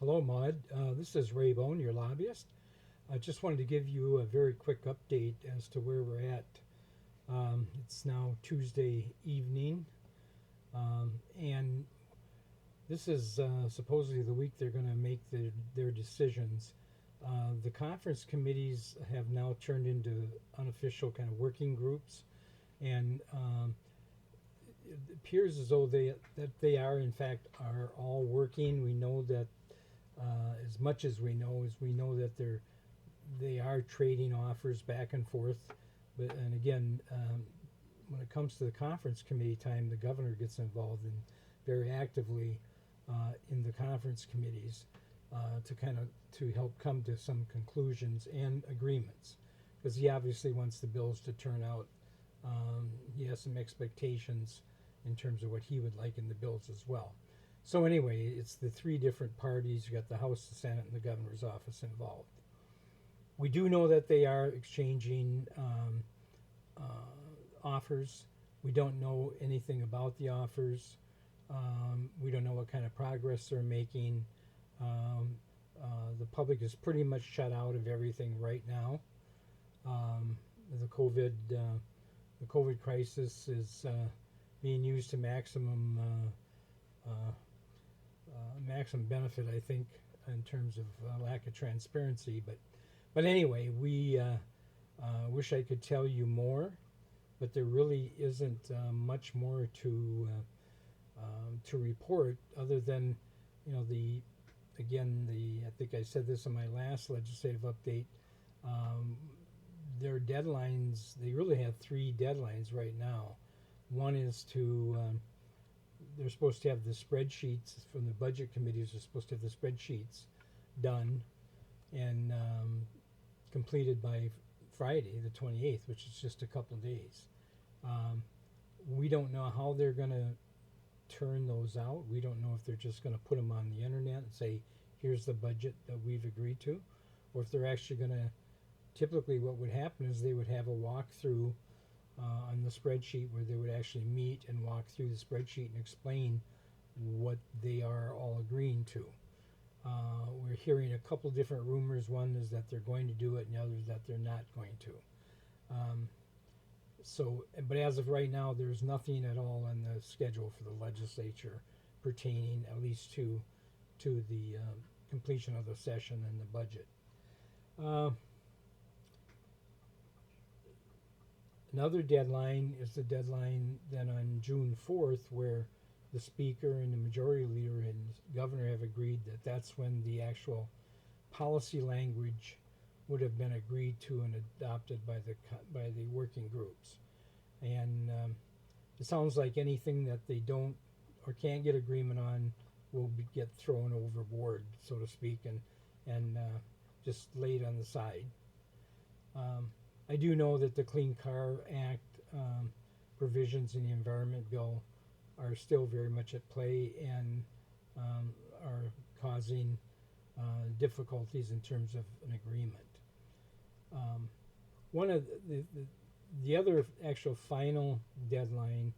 Hello, Maud. This is Ray Bone, your lobbyist. I just wanted to give you a very quick update as to where we're at. It's now Tuesday evening, and this is supposedly the week they're going to make their decisions. The conference committees have now turned into unofficial kind of working groups, and it appears as though they are in fact are all working. We know that as much as we know is we know that they are trading offers back and forth. But and again, when it comes to the conference committee time, the governor gets involved in very actively in the conference committees to help come to some conclusions and agreements, because he obviously wants the bills to turn out. He has some expectations in terms of what he would like in the bills as well. So anyway, it's the three different parties. You got the House, the Senate, and the governor's office involved. We do know that they are exchanging offers. We don't know anything about the offers. We don't know what kind of progress they're making. The public is pretty much shut out of everything right now. The COVID crisis is being used to maximum benefit, I think, in terms of lack of transparency. But anyway, we wish I could tell you more, but there really isn't much more to report other than, the I think I said this in my last legislative update. Their deadlines, they really have three deadlines right now. One is they're supposed to have the spreadsheets from the budget committees, are supposed to have the spreadsheets done and completed by Friday, the 28th, which is just a couple of days. We don't know how they're going to turn those out. We don't know if they're just going to put them on the internet and say, here's the budget that we've agreed to, or if they're actually going to, typically what would happen is they would have a walkthrough on the spreadsheet where they would actually meet and walk through the spreadsheet and explain what they are all agreeing to. We're hearing a couple different rumors. One is that they're going to do it, and the other is that they're not going to. But as of right now, there's nothing at all on the schedule for the legislature pertaining, at least to the completion of the session and the budget. Another deadline is the deadline then on June 4th, where the Speaker and the Majority Leader and Governor have agreed that that's when the actual policy language would have been agreed to and adopted by the working groups. And it sounds like anything that they don't or can't get agreement on will get thrown overboard, so to speak, and just laid on the side. I do know that the Clean Car Act provisions in the Environment Bill are still very much at play and are causing difficulties in terms of an agreement. One of the other actual final deadline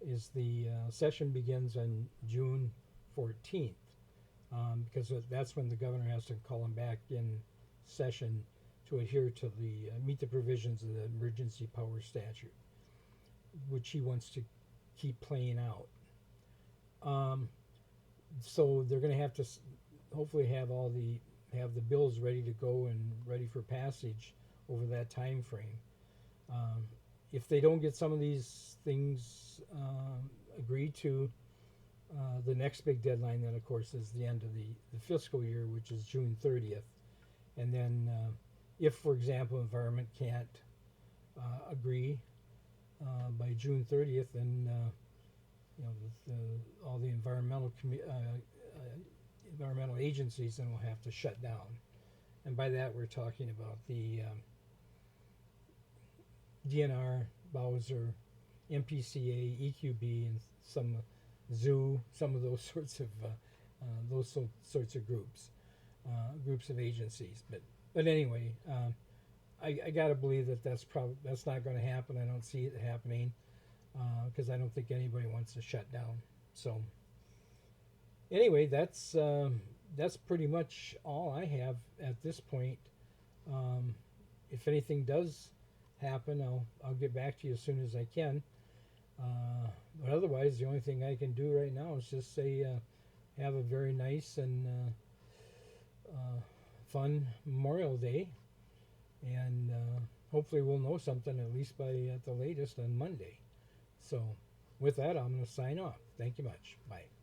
is the session begins on June 14th, because that's when the governor has to call them back in session to adhere to meet the provisions of the emergency power statute, which he wants to keep playing out. So they're going to have to hopefully have the bills ready to go and ready for passage over that time frame. If they don't get some of these things agreed to, the next big deadline then, of course, is the end of the fiscal year, which is June 30th. And then if, for example, environment can't agree by June 30th, then all the environmental agencies then will have to shut down. And by that we're talking about the DNR, Bowser, MPCA, EQB, and some zoo, some of those sorts of groups of agencies. But anyway, I got to believe that that's not going to happen. I don't see it happening because I don't think anybody wants to shut down. So anyway, that's that's pretty much all I have at this point. If anything does happen, I'll get back to you as soon as I can. But otherwise, the only thing I can do right now is just say have a very nice and fun Memorial Day, and hopefully we'll know something at least by at the latest on Monday. So with that, I'm going to sign off. Thank you much. Bye.